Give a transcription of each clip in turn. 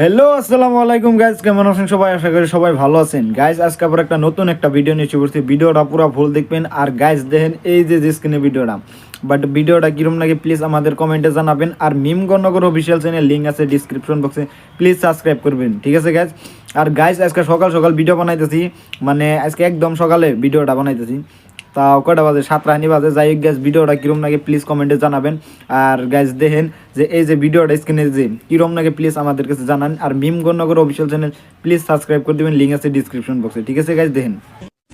Hello আসসালামু আলাইকুম guys, কেমন আছেন সবাই? আশা করি সবাই ভালো আছেন গাইজ। আজকে আবার একটা নতুন একটা ভিডিও নিয়ে চলে ভিডিওটা পুরো ফুল দেখবেন। আর গাইজ দেখেন এই যে স্ক্রিনে ভিডিওটা, বাট ভিডিওটা কিরম লাগে প্লিজ আমাদের কমেন্টে জানাবেন। আর মিম গণনগর অফিসিয়াল চ্যানেল লিঙ্ক আছে ডিসক্রিপশন বক্সে, প্লিজ সাবস্ক্রাইব করবেন, ঠিক আছে গাইজ। আর গাইজ আজকে সকাল সকাল ভিডিও বানাইতেছি, মানে আজকে একদম সকালে ভিডিওটা বানাইতেছি। তা কয়টা বাজে? 7:30 বাজে। যাই হোক গ্যাস, ভিডিওটা কিরম লাগে প্লিজ কমেন্টে জানাবেন। আর গ্যাস দেখেন যে এই যে ভিডিওটা স্ক্রিনে যে কিরম লাগে প্লিজ আমাদের কাছে জানান। আর মিম Gananagar official channel please subscribe করে দিবেন, লিঙ্ক আছে ডিসক্রিপশন বক্সে, ঠিক আছে গাইস। দেখেন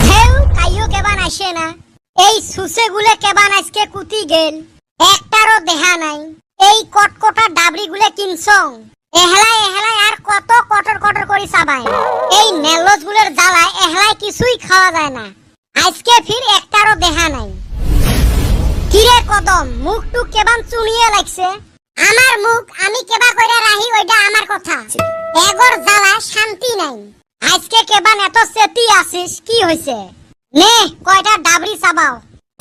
হেউ কাইও কেবান আসে না, এই সুসে গুলে কেবান আজকে কুতি গেল, একটারও দেহা নাই। এই কটকটা ডাবরি গুলে কিনছং এহলাই এহলাই আর কত কটর কটর করে চাবায়। এই নেলজ গুলের জ্বালায় এহলাই কিছুই খাওয়া যায় না। আজকে ফির একটারও দেহা নাই। কিরে কদম, মুখ টুক কেবান চুনিয়ে লাগছে। আমার মুখ আমি কেবা কইরা রাহি, ওইটা আমার কথা। এগর জ্বালায় শান্তি নাই। আজকে কেবান এত সেতি আসিস, কি হইছে? নে কয়টা ডাবরি চাবাও।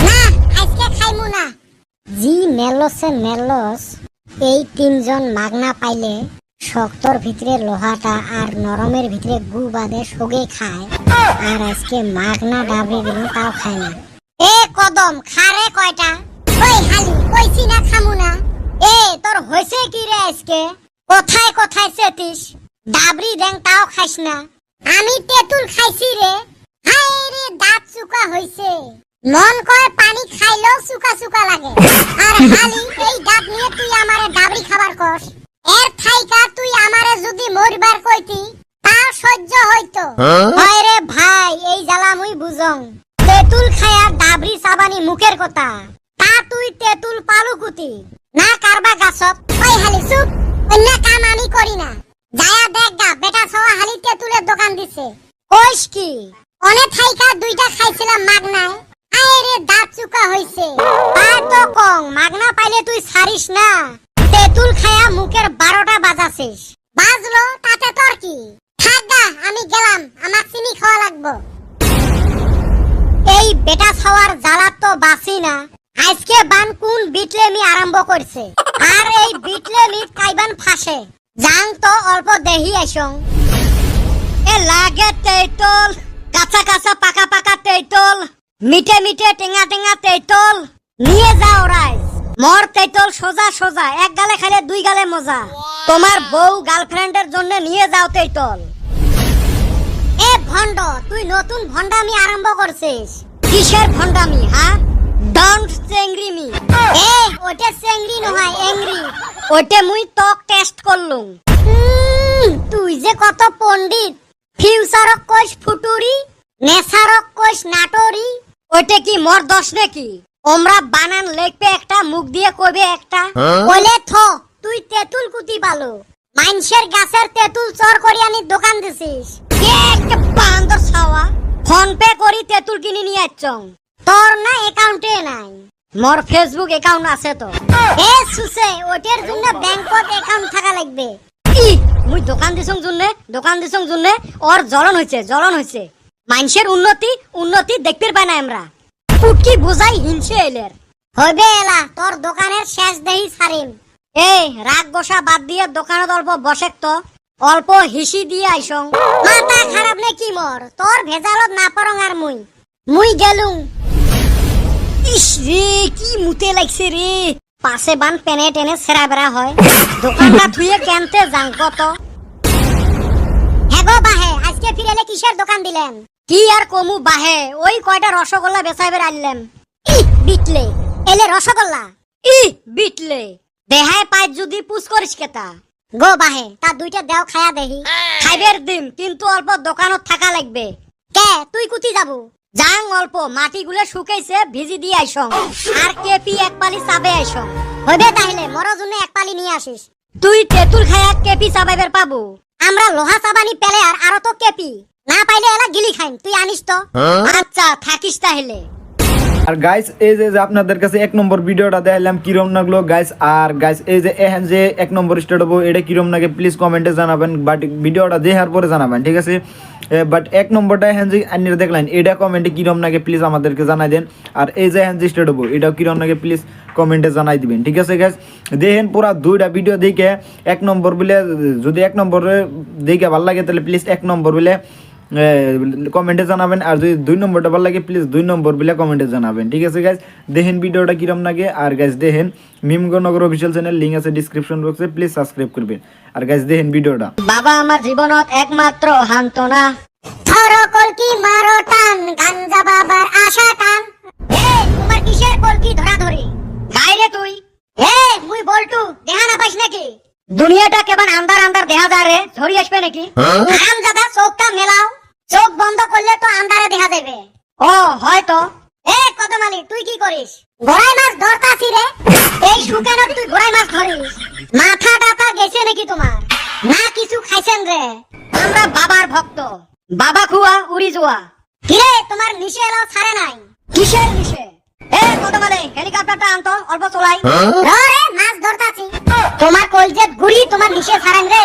না আজকে খাইমু না। জি মেলসে মেলস, এই তিনজন মাগনা পাইলে শক্তর ভিতরে লোহাটা আর নরমের ভিতরে গু বাদে সগে খায়। আর আজকে মাগনা ডাবরি দিল, তাও খায় না। এ কদম খারে কয়টা? ওই হালি কইছি না খামু না। এ তোর হইছে কি রে আজকে? কোথায় কোথায় সেতিস? ডাবরি দেন তাও খাইস না। আমি তেঁতুল খাইছি রে। হায় রে, দাঁত চুকা হইছে। মন কয় পানি খাইলেও চুকা চুকা লাগে। আর হালি এই দাঁত নিয়ে তুই আমারে ডাবরি খাবার কস। এর থাইকা তুই আমারে যদি মরবার কইতি তাও সহ্য হইতো। হয় রে ভাই, এই জ্বালা মুই বুঝং। তেঁতুল খায়া ডাবরি সাবানি মুখের কথা, তা তুই তেঁতুল পালু কুতি না কারবা গাছত। ওই হালি চুপ, অন্য কাম আমি করি না। যায়া দেখ গা, বেটা সওয়া হালি তেঁতুলের দোকান দিছে। কইস কি? অনে থাইকা দুইটা খাইছিলাম মাগনায়। আয় রে, দাঁত চুকা হইছে। তাই তো কং, মাগনা পাইলে তুই ছাড়িস না। তেঁতুল খায়া মুখের 12টা বাজাছিস। বাজলো তাতে তোর কি? থাক গা, আমি গেলাম, আমার চিনি খাওয়া লাগবো। এই বেটা খাওয়ার জ্বালা তো বাসি না। আজকে বান কোন বিটলেমি আরম্ভ করছে। আর এই বিটলেমি কাইবান ফাঁসে। জান তো অল্প দেহি আইসং। এ লাগে তেঁতুল, কাঁচা কাঁচা পাকা পাকা তেঁতুল, মিঠে মিঠে টেঙা টেঙা তেঁতুল নিয়ে যাও রাইস। মোর তেঁতুল সোজা সোজা, এক গালে খাইলে দুই গালে মজা। তোমার বউ গার্লফ্রেন্ডের জন্য নিয়ে যাও তেঁতুল। এ ভন্ড, তুই নতুন ভন্ডামি আরম্ভ করছিস। কিসের ভন্ডামি? হ্যাঁ, ডোন্ট চেংরি মি। এ ওটা চেংরি নহয়, এংরি। ওটা মুই টক টেস্ট করলুম। তুই যে কত পণ্ডিত। ফিউচারক কইস ফুটুরি, নেসারক কইস নাটরি। ওটা কি মোর দোষ নাকি? ওমরা বানান লেখবে একটা, মুখ দিয়ে কইবে একটা। বলে থ, তুই তেঁতুল কুতি পালো। মাইনসের গাছের তেঁতুল চর করি আনি দোকান দিছিস। একটা বান্দর ছাওয়া, ফোন পে করি তেঁতুল কিনে নিয়ে আইছং। তোর না অ্যাকাউন্টে নাই? মোর ফেসবুক অ্যাকাউন্ট আছে তো। এ সুসে, ওটার জন্য ব্যাংকত অ্যাকাউন্ট থাকা লাগবে। মুই দোকান দিছং জন্য, দোকান দিছং জন্য ওর জ্বলন হইছে, জ্বলন হইছে। মাইনসের উন্নতি উন্নতি দেখতে পাই না আমরা। পুটকি বুঝাই হিংসে এলের হইবে। এলা তোর দোকানের শেষ দেহি ছাড়িম। এই রাগ গোসা বাদ দিয়ে দোকানত অল্প বসেক তো, অল্প হিসি দিয়ে আইসং। মাথা খারাপ নে কি মোর? তোর ভেজালত না পরং আর মুই গেলুম। ইস রে, কি মুতে লাগছে রে। পাশে বান পেনে টেনে সেরা বেড়া হয়। দোকানটা থুয়ে কেনতে যাং কত। হেগো বাহে, আজকে ফিরেলে কিসের দোকান দিলেন? কি আর কমু বাহে, ওই কয়টা রসগোল্লা বেচাইবার আনলাম। বিটলে এলে রসগোল্লা। বিটলে দেহায় পাই যদি পুষ করিস কেতা। গো বাহে, তা দুইটা দেও খায়া দেহি। খাইবের দিন, কিন্তু অল্প দোকানত থাকা লাগবে। কে তুই কুতি যাবো? যাং অল্প মাটি গুলে শুকাইছে, ভিজি দিয়ে আইসং। আর কেপি এক পালি চাবে আইসং। হইবে তাহলে মোর জন্য এক পালি নিয়ে আসিস। তুই তেঁতুল খায়া কেপি চাবাইবার পাবো? আমরা লোহা চাবানি পেলে আর তো কেপি না পাইলে এলা গিলি খাইম। তুই আনিস তো। আচ্ছা থাকিস তাহলে। আর গাইস এই যে আপনাদের কাছে 1 নম্বর ভিডিওটা দেখাইলাম কিরম লাগলো গাইস। আর গাইস এই যে এখন যে 1 নম্বর স্টার্ট হবো এটা কিরম লাগে প্লিজ কমেন্টে জানাবেন, বাট ভিডিওটা দেখার পরে জানাবেন, ঠিক আছে? বাট 1 নম্বরটা এখন যে আন্নিরা দেখলেন এটা কমেন্টে কিরম লাগে প্লিজ আমাদেরকে জানাই দেন। আর এই যে এখন যে স্টার্ট হবো এটাও কিরম লাগে প্লিজ কমেন্টে জানাই দিবেন, ঠিক আছে গাইস? দেখেন পুরা 2টা ভিডিও দেখে 1 নম্বর বলে, যদি 1 নম্বরে দেখে ভালো লাগে তাহলে প্লিজ 1 নম্বর বলে কমেন্টে জানাবেন। আর যদি 2 নম্বরটা ভালো লাগে প্লিজ 2 নম্বর বলে কমেন্টে জানাবেন, ঠিক আছে গাইজ? দেখেন ভিডিওটা কিরম লাগে। আর গাইজ দেখেন মিমগনগর অফিসিয়াল চ্যানেল লিঙ্ক আছে ডিসক্রিপশন বক্সে, প্লিজ সাবস্ক্রাইব করবেন। আর গাইজ দেখেন ভিডিওটা। বাবা আমার জীবনত একমাত্র হান্তনা, ধরো কলকি মারো টান, গাঞ্জা বাবার আশা টান। তোমার কিসের কলকি ধরা ধরি বাইরে তুই? মুই বলটু দেখা না পাইস নাকি? দুনিয়াটা কেমন আন্দার আন্দার দেখা যায় রে, ঝরি আসবে নাকি? হারামজাদা চোখটা মেলাও, চোখ বন্ধ করলে তো আন্দারে দেখা যাবে। ও হয়তো। কদমালি তুই কি করিস? গড়াই মাছ ধরতাছি রে। এই শুকানো তুই গড়াই মাছ ধরিস? মাথা টাথা গেছে নাকি তোমার? না কিছু খাইছেন রে? আমরা বাবার ভক্ত, বাবা খুয়া উড়ি জোয়া। কিরে তোমার নিশে এলাও ছাড়ে নাই? কিসের নিশে? কদমালি হেলিকপ্টারটা আনতো অল্প চলাই। রে মাছ ধরতাছি। তোমার কলজেত গুড়ি তোমার নিশে ছাড়েন রে।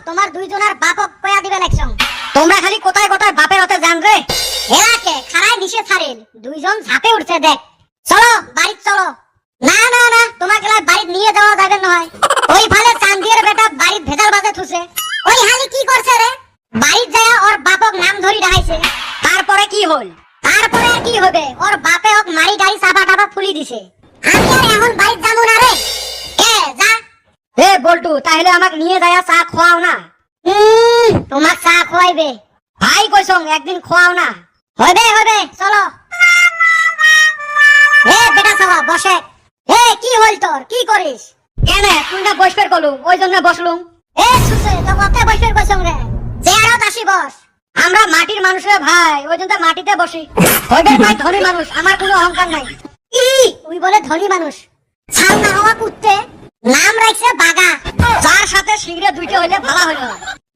তোমার দুইজনের বাপক কয়া দিবে লাগছং। তোমরা খালি কোথায় কোথায় বাপের হতে জান রে। এলাকে খারাই নিশে ছাড়িল, দুইজন ঝাঁপে উঠছে দেখ। চলো বাড়ি চলো। না না না তোমাকে বাড়ি নিয়ে যাওয়া যাবে নয়। ওই ফালে চান্দিয়ের বেটা বাড়ি ভেজাল বাজে থুছে। ওই হালি কি করছে রে? বাড়ি যায় ওর বাপক নাম ধরি ডাইছে। তারপরে কি হল? তারপরে আর কি হবে? ওর বাপে ওকে মারি গাড়ি চাপা টাপা ফুলি দিছে। আমি আর এখন বাড়ি যাবো না রে। যা। বল্টু তাহলে আমাকে নিয়ে যায় চা খোয়াও না। তোমার চা খোয়াইবে ভাই কইসং, একদিন খোয়াও না। হবে হবে চলো। বেটা সবা বসে। কি হল তোর? কি করিস? কেন তুই না বসবের কলু, ওই জন্য বসলুম। সুসে তো কত বসবের কইসং রে? চেয়ারত আসি বস। আমরা মাটির মানুষের ভাই, ওই জন্য মাটিতে বসি। হইবে ভাই ধনী মানুষ, আমার কোনো অহংকার নাই। তুই বলে ধনী মানুষ? ছাল না হওয়া কুত্তে নাম রাখছে বাগা, যার সাথে সিগরে দুইটা হইলে ভালো হইল।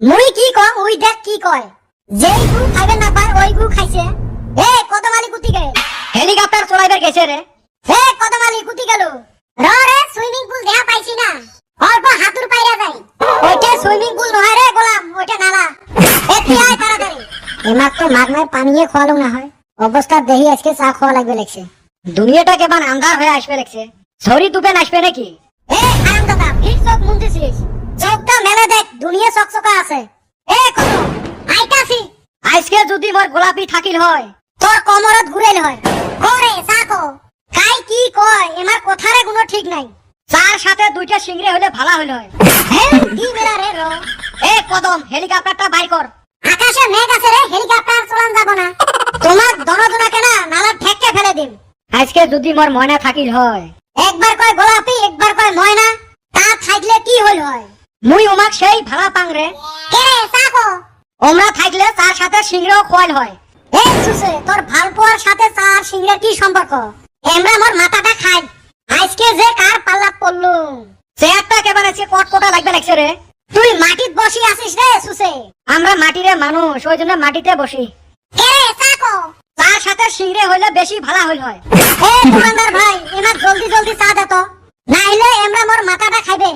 মুই কি কম ওই দেখ কি কয়, যেই গু খাইবে না পায় ওই গু খাইছে। কদমালি কুতি গেল? হেলিকপ্টার চলাইবার গেছে রে। কদমালি কুতি গেল? রে সুইমিং পুল দেখা পাইছি না, অল্প হাতুর পাইরা যাই। ওইটা সুইমিং পুল নয় রে গোলাম, ওইটা নালা। তুই আয় তাড়াতাড়ি। এমাত্র মাগনায় পানিয়ে খোয়ালো না হয়, অবস্থা দেহি আজকে চা খাওয়া লাগবে লাগছে। দুনিয়াটা কেমন আন্ধার হয়ে আসবে লাগছে। ছড়ি তুপেন আসবে নাকি? হারামজাদা ঠিক চোখ মুনতেছিস? চোখটা মেলে দেখ, দুনিয়া চকচকা আছে। কত আইতাছি। আজকে যদি মোর গোলাপি থাকিল হয়, তোর কমরত ঘুরেল হয়। ওরে সাকো কাই কি কয়, এমার কথারে কোনো ঠিক নাই। চার সাথে দুইটা সিংড়ে হলে ভালো হইল হয়। কি বেলা রে র। কদম হেলিকপ্টারটা বাই কর। আকাশে মেঘ আছে রে, হেলিকপ্টার চলান যাব না। তোমার দনদনাকে না নালা ঠেককে ফেলে দিম। আজকে যদি মোর ময়না থাকিল হয়, একবার কয় গোলাপি একবার কয় ময়না, তা থাকলে কি হইল হয়? মুই ওমাক সেই ভাড়া পাং রে। কে রে সাকো? ওমরা থাকলে চার সাথে সিংড়েও খোয়াল হয়। সুসে তোর ভালপোয়ার সাথে চার সিংড়ের কি সম্পর্ক? এমরা মোর মাথাটা খাই। আজকে যে কার পাল্লা পড়লু, চেয়ারটা কেমন আছে কটকটা লাগবে লাগছে রে। তুই মাটিত বসি আছিস রে সুসে? আমরা মাটিরে মানুষ, ওই জন্য মাটিতে বসি। কে রে সাকো? চার সাথে সিংড়ে হইলে বেশি ভালো হইল হয়। দোকানদার ভাই এমা জলদি জলদি চা দে তো, নাইলে এমরা মোর মাথাটা খাইবে।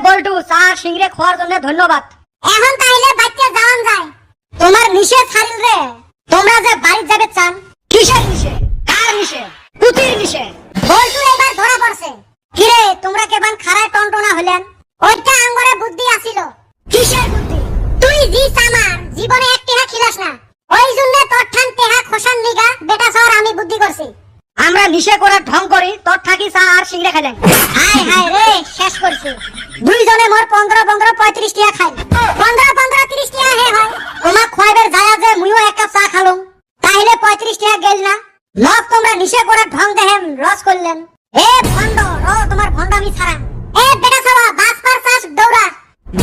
বল্টু চা সিংড়ে খাওয়ার জন্য ধন্যবাদ। এখন তাইলে বাইতে যাওয়ান যায়। তোমার নিষেধ ছাড়িল রে। তোমরা যে বাড়ি যাবে চান, কিসের নিষেধ? কার নিষেধ? কুতির নিষেধ। বল্টু এবার ধরা পড়ছে। কিরে তোমরা কেমন খারায় টনটনা হলেন? ওইটা আঙ্গরে বুদ্ধি আসিল। কিসের বুদ্ধি? তুই জি সামার জীবনে এক টেহা খিলাস না, ওই জন্য তোর ঠান টেহা খোসান লিগা বেটা সর আমি বুদ্ধি করছি। আমরা নিশে করার ঢং করি, তোর থাকি চা আর সিংড়ে খাইলেন। হায় হায় রে শেষ করছি। দুইজনে মোর 15 35 টাকা খাই। 15 30 টাকা হে হয়। তোমার খোয়াইবার যায় যে মুইও এক কাপ চা খালুম, তাইলে 35 টাকা গেল না। লোক তোমরা নিশে করার ঢং দেহেম লস করলেন। ভন্ড র তোমার ভন্ডামি ছাড়া। বেটা সবা বাস পার চাষ দৌড়া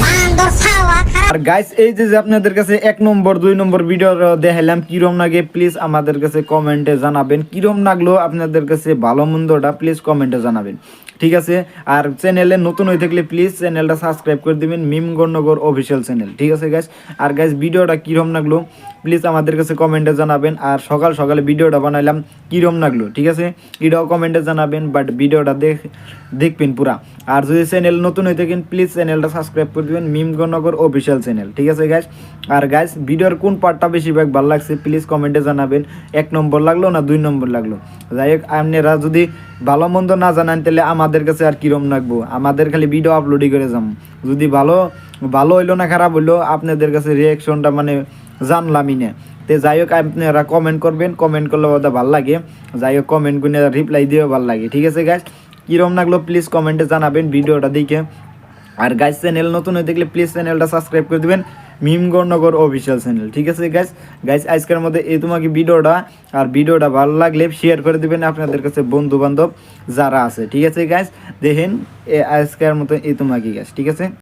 বান্দর ছাওয়া খারাপ। আর গাইস এই যে আপনাদের কাছে 1 নম্বর 2 নম্বর ভিডিও দেখাইলাম কিরম লাগে প্লিজ আমাদের কাছে কমেন্টে জানাবেন। কিরম লাগলো আপনাদের কাছে ভালো মন্দটা প্লিজ কমেন্টে জানাবেন, ঠিক আছে? আর চ্যানেলে নতুন হয়ে থাকলে প্লিজ চ্যানেলটা সাবস্ক্রাইব করে দিবেন, মিমগনগর অফিসিয়াল চ্যানেল, ঠিক আছে গাইস? আর গাইস ভিডিওটা কিরম লাগলো প্লিজ আমাদের কাছে কমেন্টে জানাবেন। আর সকাল সকালে ভিডিওটা বানাইলাম কীরকম লাগলো, ঠিক আছে, এটাও কমেন্টে জানাবেন। বাট ভিডিওটা দেখবেন পুরা। আর যদি চ্যানেল নতুন হয়ে থাকেন প্লিজ চ্যানেলটা সাবস্ক্রাইব করে দেবেন, মিমগণনগর অফিসিয়াল চ্যানেল, ঠিক আছে গাইস। আর গাইস ভিডিওর কোন পার্টটা বেশিরভাগ ভালো লাগছে প্লিজ কমেন্টে জানাবেন। 1 নম্বর লাগলো না 2 নম্বর লাগলো, যাই হোক আপনারা যদি ভালো মন্দ না জানান তাহলে আমাদের কাছে আর কিরম লাগবো, আমাদের খালি ভিডিও আপলোডই করে যাম। যদি ভালো হইলো না খারাপ হইলো আপনাদের কাছে রিয়াকশনটা মানে জানলামই না। তো যাই হোক আপনারা কমেন্ট করবেন, কমেন্ট করলে ওটা ভালো লাগে। যাই হোক কমেন্ট করে রিপ্লাই দিয়েও ভালো লাগে, ঠিক আছে গাইস। কীরকম লাগলো প্লিজ কমেন্টে জানাবেন ভিডিওটা দেখে। আর গাইস চ্যানেল নতুন হয়ে দেখলে প্লিজ চ্যানেলটা সাবস্ক্রাইব করে দেবেন, মিমগণনগর অফিসিয়াল চ্যানেল, ঠিক আছে গাইস আজকের মধ্যে এই তোমাকে ভিডিওটা। আর ভিডিওটা ভালো লাগলে শেয়ার করে দেবেন আপনাদের কাছে বন্ধু বান্ধব যারা আছে, ঠিক আছে গাইস। দেখেন আজকের মতো এই তোমাকে গাইস, ঠিক আছে।